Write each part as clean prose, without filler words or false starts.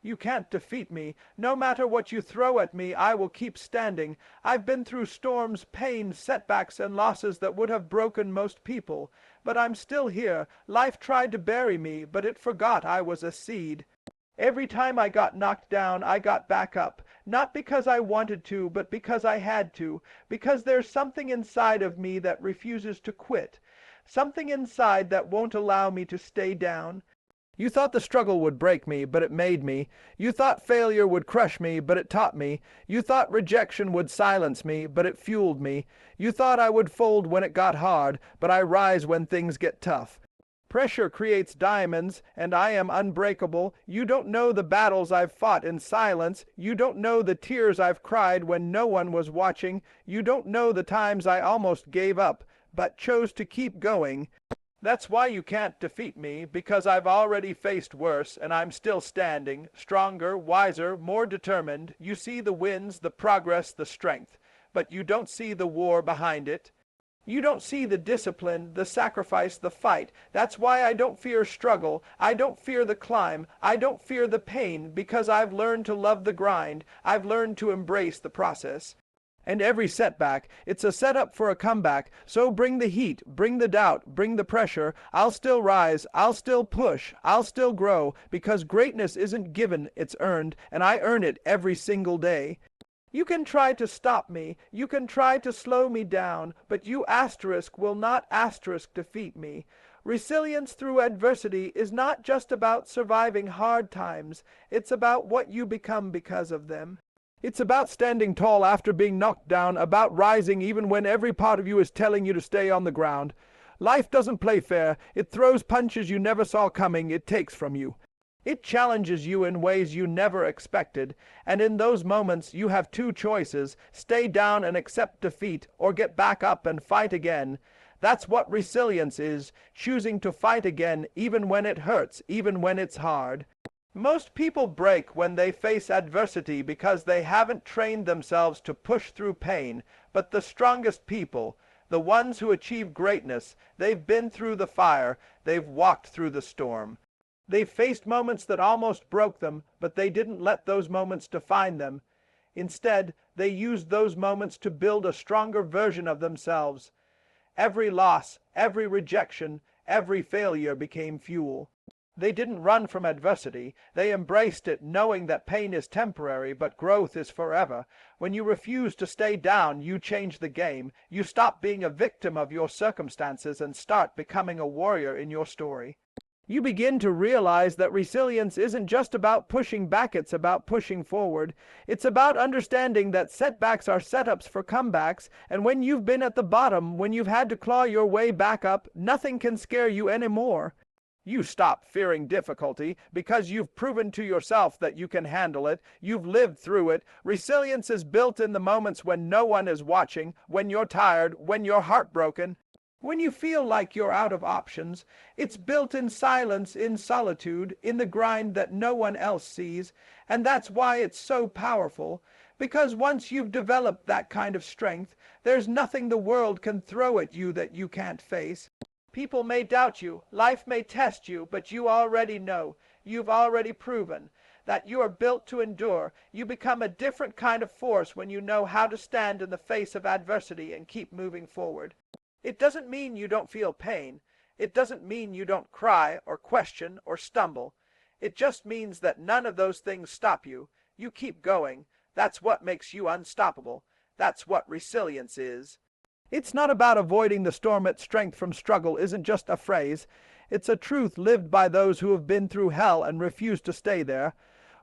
You can't defeat me. No matter what you throw at me, I will keep standing. I've been through storms, pain, setbacks, and losses that would have broken most people. But I'm still here. Life tried to bury me, but it forgot I was a seed. Every time I got knocked down, I got back up. Not because I wanted to, but because I had to. Because there's something inside of me that refuses to quit. Something inside that won't allow me to stay down. You thought the struggle would break me, but it made me. You thought failure would crush me, but it taught me. You thought rejection would silence me, but it fueled me. You thought I would fold when it got hard, but I rise when things get tough. Pressure creates diamonds, and I am unbreakable. You don't know the battles I've fought in silence. You don't know the tears I've cried when no one was watching. You don't know the times I almost gave up, but chose to keep going. That's why you can't defeat me, because I've already faced worse, and I'm still standing, stronger, wiser, more determined. You see the wins, the progress, the strength, but you don't see the war behind it. You don't see the discipline, the sacrifice, the fight. That's why I don't fear struggle. I don't fear the climb. I don't fear the pain, because I've learned to love the grind. I've learned to embrace the process. And every setback, it's a setup for a comeback. So bring the heat, bring the doubt, bring the pressure. I'll still rise, I'll still push, I'll still grow, because greatness isn't given, it's earned, and I earn it every single day. You can try to stop me, you can try to slow me down, but you asterisk will not asterisk defeat me. Resilience through adversity is not just about surviving hard times, it's about what you become because of them. It's about standing tall after being knocked down, about rising even when every part of you is telling you to stay on the ground. Life doesn't play fair. It throws punches you never saw coming. It takes from you. It challenges you in ways you never expected, and in those moments you have two choices: stay down and accept defeat, or get back up and fight again. That's what resilience is, choosing to fight again even when it hurts, even when it's hard. Most people break when they face adversity because they haven't trained themselves to push through pain, but the strongest people, the ones who achieve greatness, they've been through the fire, they've walked through the storm. They've faced moments that almost broke them, but they didn't let those moments define them. Instead, they used those moments to build a stronger version of themselves. Every loss, every rejection, every failure became fuel. They didn't run from adversity. They embraced it, knowing that pain is temporary, but growth is forever. When you refuse to stay down, you change the game. You stop being a victim of your circumstances and start becoming a warrior in your story. You begin to realize that resilience isn't just about pushing back, it's about pushing forward. It's about understanding that setbacks are setups for comebacks, and when you've been at the bottom, when you've had to claw your way back up, nothing can scare you anymore. You stop fearing difficulty because you've proven to yourself that you can handle it. You've lived through it. Resilience is built in the moments when no one is watching, when you're tired, when you're heartbroken, when you feel like you're out of options. It's built in silence, in solitude, in the grind that no one else sees. And that's why it's so powerful. Because once you've developed that kind of strength, there's nothing the world can throw at you that you can't face. People may doubt you, life may test you, but you already know, you've already proven that you are built to endure. You become a different kind of force when you know how to stand in the face of adversity and keep moving forward. It doesn't mean you don't feel pain. It doesn't mean you don't cry or question or stumble. It just means that none of those things stop you. You keep going. That's what makes you unstoppable. That's what resilience is. It's not about avoiding the storm. Strength from struggle isn't just a phrase. It's a truth lived by those who have been through hell and refuse to stay there.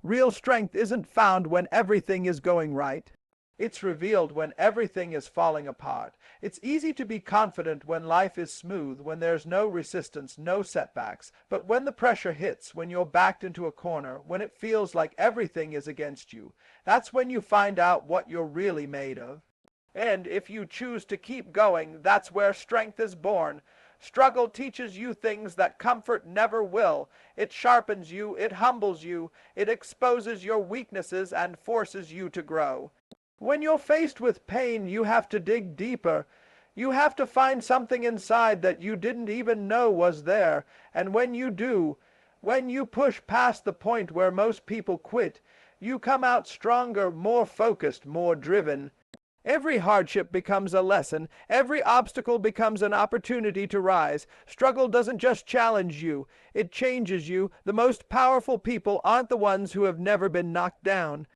Real strength isn't found when everything is going right. It's revealed when everything is falling apart. It's easy to be confident when life is smooth, when there's no resistance, no setbacks. But when the pressure hits, when you're backed into a corner, when it feels like everything is against you, that's when you find out what you're really made of. And if you choose to keep going, that's where strength is born. Struggle teaches you things that comfort never will. It sharpens you, it humbles you, it exposes your weaknesses and forces you to grow. When you're faced with pain, you have to dig deeper. You have to find something inside that you didn't even know was there. And when you do, When you push past the point where most people quit, you come out stronger, more focused, more driven. Every hardship becomes a lesson. Every obstacle becomes an opportunity to rise. Struggle doesn't just challenge you, it changes you. The most powerful people aren't the ones who have never been knocked down.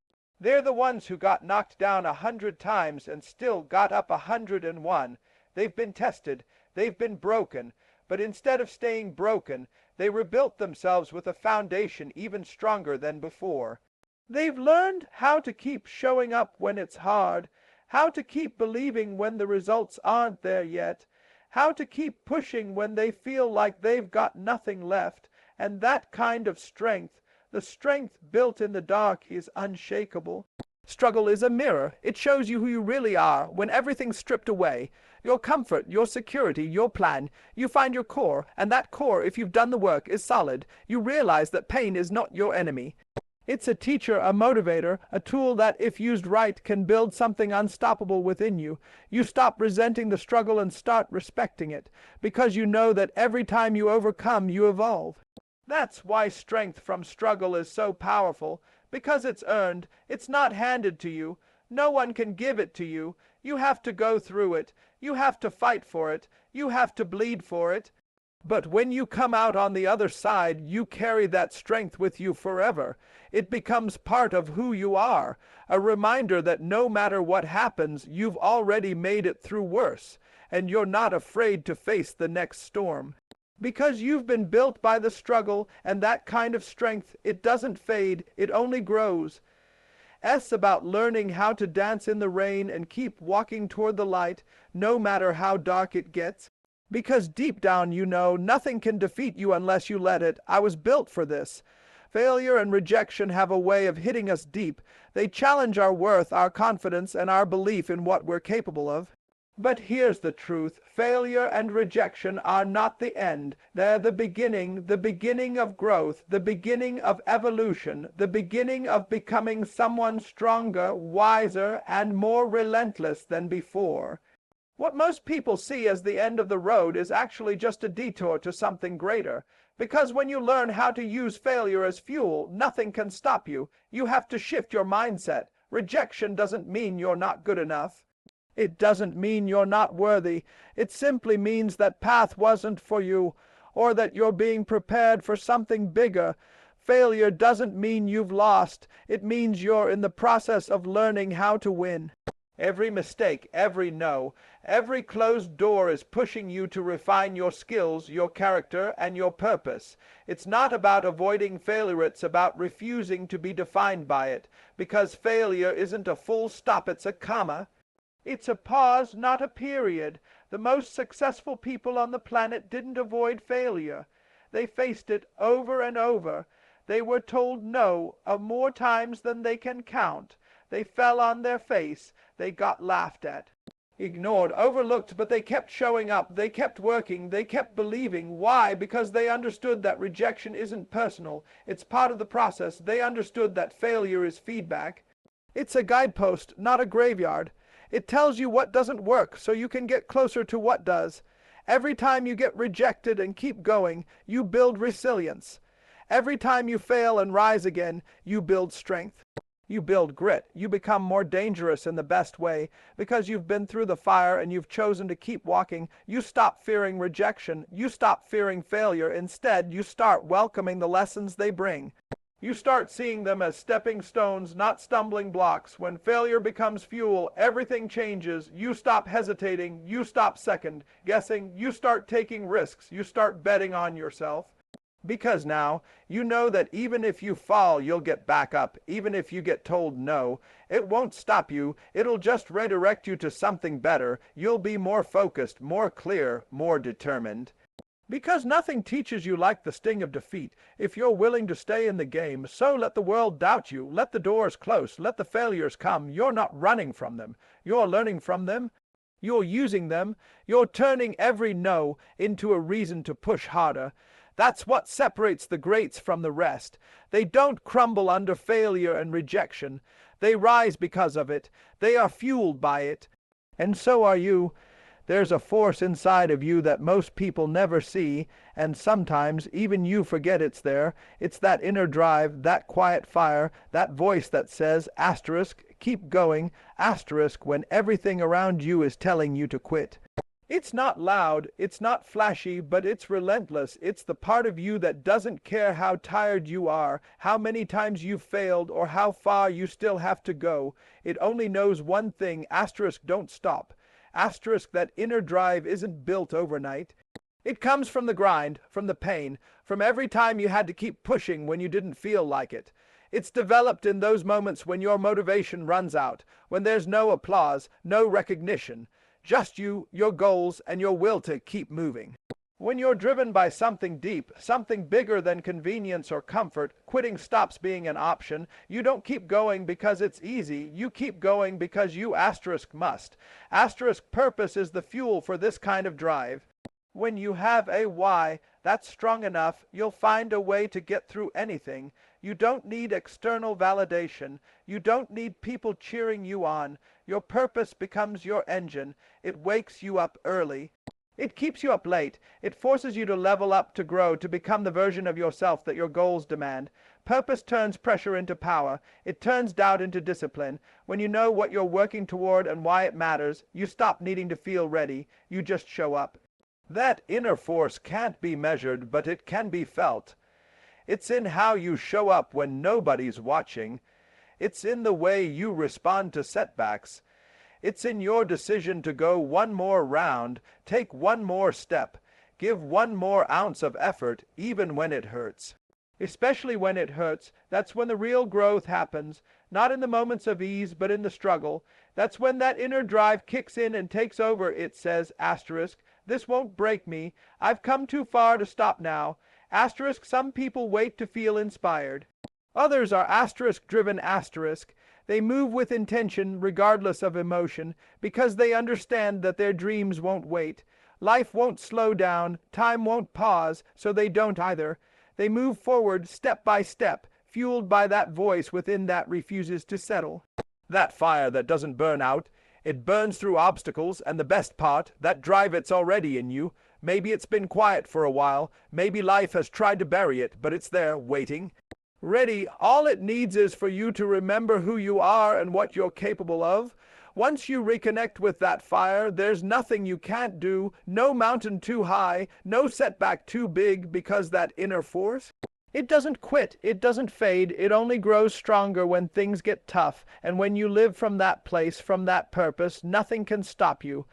They're the ones who got knocked down 100 times and still got up 101. They've been tested. They've been broken. But instead of staying broken, they rebuilt themselves with a foundation even stronger than before. They've learned how to keep showing up when it's hard, how to keep believing when the results aren't there yet, how to keep pushing when they feel like they've got nothing left, and that kind of strength, the strength built in the dark, is unshakable. Struggle is a mirror. It shows you who you really are when everything's stripped away. Your comfort, your security, your plan. You find your core, and that core, if you've done the work, is solid. You realize that pain is not your enemy. It's a teacher, a motivator, a tool that, if used right, can build something unstoppable within you. You stop resenting the struggle and start respecting it, because you know that every time you overcome, you evolve. That's why strength from struggle is so powerful, because it's earned. It's not handed to you. No one can give it to you. You have to go through it. You have to fight for it. You have to bleed for it. But when you come out on the other side, you carry that strength with you forever. It becomes part of who you are, a reminder that no matter what happens, you've already made it through worse, and you're not afraid to face the next storm. Because you've been built by the struggle, and that kind of strength, it doesn't fade, it only grows. S about learning how to dance in the rain and keep walking toward the light, no matter how dark it gets. Because deep down you know nothing can defeat you unless you let it. I was built for this. Failure and rejection have a way of hitting us deep. They challenge our worth, our confidence, and our belief in what we're capable of. But here's the truth. Failure and rejection are not the end. They're the beginning of growth, the beginning of evolution, the beginning of becoming someone stronger, wiser, and more relentless than before. What most people see as the end of the road is actually just a detour to something greater. Because when you learn how to use failure as fuel, nothing can stop you. You have to shift your mindset. Rejection doesn't mean you're not good enough. It doesn't mean you're not worthy. It simply means that path wasn't for you, or that you're being prepared for something bigger. Failure doesn't mean you've lost. It means you're in the process of learning how to win. Every mistake, every no, every closed door is pushing you to refine your skills, your character, and your purpose. It's not about avoiding failure, it's about refusing to be defined by it, because failure isn't a full stop, it's a comma. It's a pause, not a period. The most successful people on the planet didn't avoid failure. They faced it over and over. They were told no more times than they can count. They fell on their face. They got laughed at, ignored, overlooked, but they kept showing up. They kept working. They kept believing. Why? Because they understood that rejection isn't personal. It's part of the process. They understood that failure is feedback. It's a guidepost, not a graveyard. It tells you what doesn't work so you can get closer to what does. Every time you get rejected and keep going, you build resilience. Every time you fail and rise again, you build strength. You build grit. You become more dangerous in the best way because you've been through the fire and you've chosen to keep walking. You stop fearing rejection. You stop fearing failure. Instead, you start welcoming the lessons they bring. You start seeing them as stepping stones, not stumbling blocks. When failure becomes fuel, everything changes. You stop hesitating. You stop second guessing. You start taking risks. You start betting on yourself. Because now, you know that even if you fall, you'll get back up. Even if you get told no, it won't stop you. It'll just redirect you to something better. You'll be more focused, more clear, more determined. Because nothing teaches you like the sting of defeat. If you're willing to stay in the game, so let the world doubt you. Let the doors close. Let the failures come. You're not running from them. You're learning from them. You're using them. You're turning every no into a reason to push harder. That's what separates the greats from the rest. They don't crumble under failure and rejection. They rise because of it. They are fueled by it. And so are you. There's a force inside of you that most people never see, and sometimes even you forget it's there. It's that inner drive, that quiet fire, that voice that says, asterisk, keep going, asterisk, when everything around you is telling you to quit. It's not loud, it's not flashy, but it's relentless. It's the part of you that doesn't care how tired you are, how many times you've failed, or how far you still have to go. It only knows one thing, asterisk, don't stop. Asterisk, that inner drive isn't built overnight. It comes from the grind, from the pain, from every time you had to keep pushing when you didn't feel like it. It's developed in those moments when your motivation runs out, when there's no applause, no recognition. Just you, your goals, and your will to keep moving. When you're driven by something deep, something bigger than convenience or comfort, quitting stops being an option. You don't keep going because it's easy. You keep going because you asterisk must. Asterisk purpose is the fuel for this kind of drive. When you have a why that's strong enough, you'll find a way to get through anything. You don't need external validation. You don't need people cheering you on. Your purpose becomes your engine. It wakes you up early. It keeps you up late. It forces you to level up, to grow, to become the version of yourself that your goals demand. Purpose turns pressure into power. It turns doubt into discipline. When you know what you're working toward and why it matters, you stop needing to feel ready. You just show up. That inner force can't be measured, but it can be felt. It's in how you show up when nobody's watching. It's in the way you respond to setbacks. It's in your decision to go one more round, take one more step, give one more ounce of effort, even when it hurts. Especially when it hurts, that's when the real growth happens, not in the moments of ease, but in the struggle. That's when that inner drive kicks in and takes over. It says, asterisk, this won't break me. I've come too far to stop now. Asterisk, some people wait to feel inspired. Others are asterisk-driven asterisk. They move with intention regardless of emotion because they understand that their dreams won't wait. Life won't slow down, time won't pause, so they don't either. They move forward step by step, fueled by that voice within that refuses to settle. That fire that doesn't burn out, it burns through obstacles, and the best part, that drive it's already in you. Maybe it's been quiet for a while, maybe life has tried to bury it, but it's there, waiting. Ready, all it needs is for you to remember who you are and what you're capable of. Once you reconnect with that fire, there's nothing you can't do, no mountain too high, no setback too big, because that inner force, it doesn't quit, it doesn't fade, it only grows stronger when things get tough, and when you live from that place, from that purpose, nothing can stop you.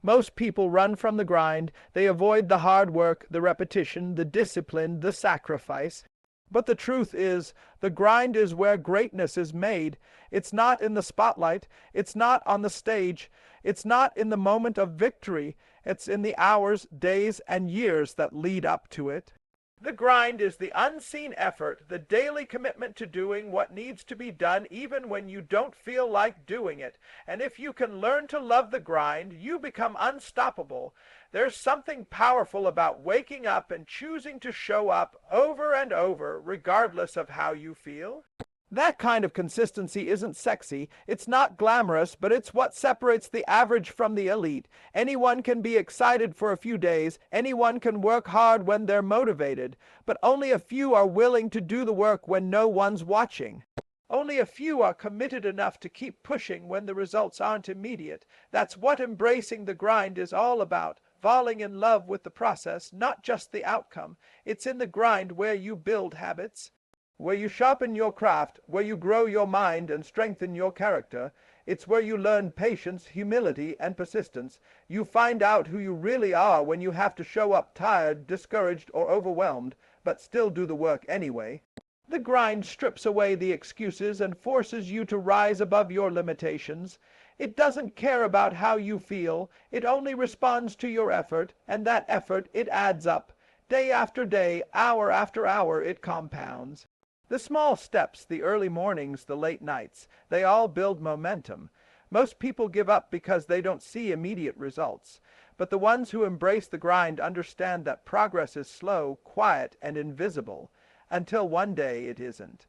Most people run from the grind, they avoid the hard work, the repetition, the discipline, the sacrifice. But the truth is, the grind is where greatness is made. It's not in the spotlight. It's not on the stage. It's not in the moment of victory. It's in the hours, days, and years that lead up to it. The grind is the unseen effort, the daily commitment to doing what needs to be done even when you don't feel like doing it. And if you can learn to love the grind, you become unstoppable. There's something powerful about waking up and choosing to show up over and over, regardless of how you feel. That kind of consistency isn't sexy, it's not glamorous, but it's what separates the average from the elite. Anyone can be excited for a few days, anyone can work hard when they're motivated, but only a few are willing to do the work when no one's watching. Only a few are committed enough to keep pushing when the results aren't immediate. That's what embracing the grind is all about. Falling in love with the process, not just the outcome. It's in the grind where you build habits, where you sharpen your craft, where you grow your mind and strengthen your character. It's where you learn patience, humility, and persistence. You find out who you really are when you have to show up tired, discouraged, or overwhelmed, but still do the work anyway. The grind strips away the excuses and forces you to rise above your limitations. It doesn't care about how you feel. It only responds to your effort, and that effort, it adds up. Day after day, hour after hour, it compounds. The small steps, the early mornings, the late nights, they all build momentum. Most people give up because they don't see immediate results. But the ones who embrace the grind understand that progress is slow, quiet, and invisible, until one day it isn't.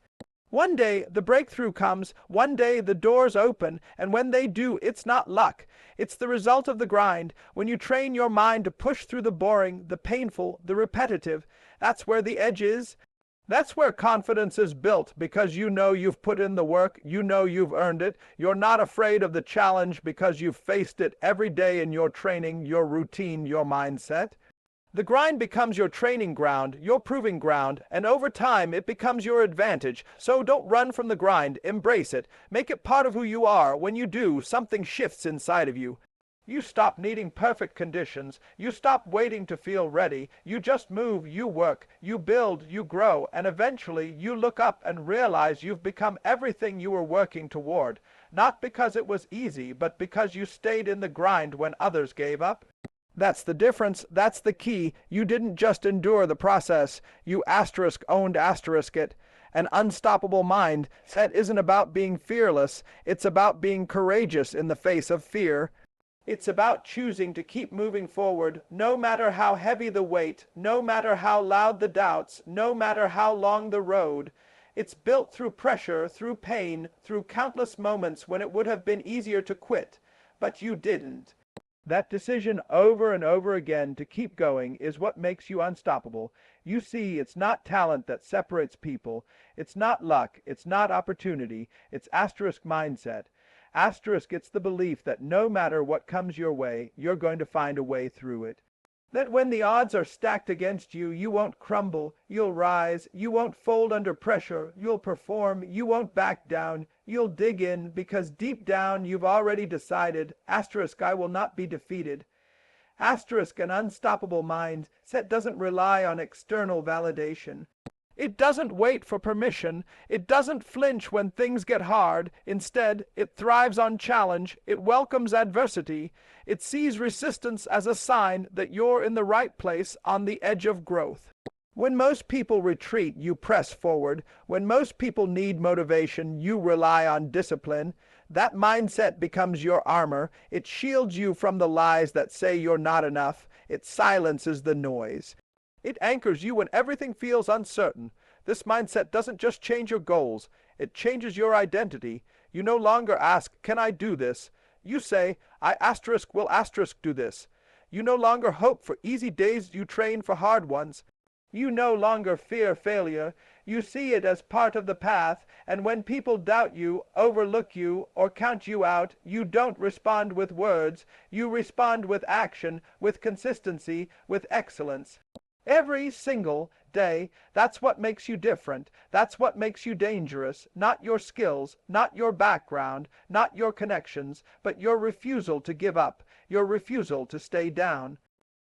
One day the breakthrough comes, one day the doors open, and when they do, it's not luck. It's the result of the grind. When you train your mind to push through the boring, the painful, the repetitive, that's where the edge is. That's where confidence is built, because you know you've put in the work, you know you've earned it. You're not afraid of the challenge because you've faced it every day in your training, your routine, your mindset. The grind becomes your training ground, your proving ground, and over time it becomes your advantage. So don't run from the grind, embrace it. Make it part of who you are. When you do, something shifts inside of you. You stop needing perfect conditions. You stop waiting to feel ready. You just move, you work, you build, you grow, and eventually you look up and realize you've become everything you were working toward. Not because it was easy, but because you stayed in the grind when others gave up. That's the difference. That's the key. You didn't just endure the process. You owned it. An unstoppable mind set isn't about being fearless. It's about being courageous in the face of fear. It's about choosing to keep moving forward, no matter how heavy the weight, no matter how loud the doubts, no matter how long the road. It's built through pressure, through pain, through countless moments when it would have been easier to quit. But you didn't. That decision over and over again to keep going is what makes you unstoppable. You see, it's not talent that separates people. It's not luck. It's not opportunity. It's asterisk mindset. Asterisk, it's the belief that no matter what comes your way, you're going to find a way through it. That when the odds are stacked against you, you won't crumble, you'll rise, you won't fold under pressure, you'll perform, you won't back down, you'll dig in, because deep down you've already decided, asterisk, I will not be defeated. Asterisk, an unstoppable mindset doesn't rely on external validation. It doesn't wait for permission. It doesn't flinch when things get hard. Instead, it thrives on challenge. It welcomes adversity. It sees resistance as a sign that you're in the right place on the edge of growth. When most people retreat, you press forward. When most people need motivation, you rely on discipline. That mindset becomes your armor. It shields you from the lies that say you're not enough. It silences the noise. It anchors you when everything feels uncertain. This mindset doesn't just change your goals. It changes your identity. You no longer ask, can I do this? You say, I will do this. You no longer hope for easy days, you train for hard ones. You no longer fear failure. You see it as part of the path, and when people doubt you, overlook you, or count you out, you don't respond with words. You respond with action, with consistency, with excellence. Every single day. That's what makes you different. That's what makes you dangerous. Not your skills, not your background, not your connections, but your refusal to give up, your refusal to stay down,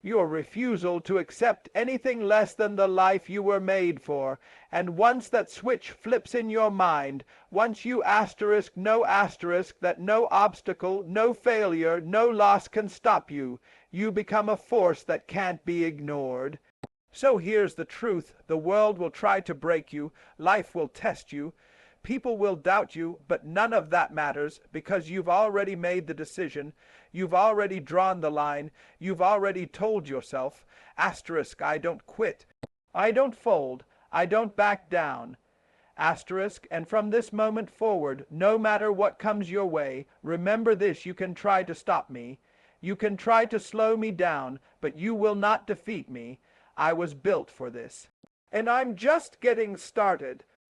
your refusal to accept anything less than the life you were made for. And once that switch flips in your mind, once you no asterisk that no obstacle, no failure, no loss can stop you, you become a force that can't be ignored. So here's the truth. The world will try to break you. Life will test you. People will doubt you, but none of that matters because you've already made the decision. You've already drawn the line. You've already told yourself, asterisk, I don't quit. I don't fold. I don't back down. Asterisk, and from this moment forward, no matter what comes your way, remember this, you can try to stop me. You can try to slow me down, but you will not defeat me. I was built for this. And I'm just getting started.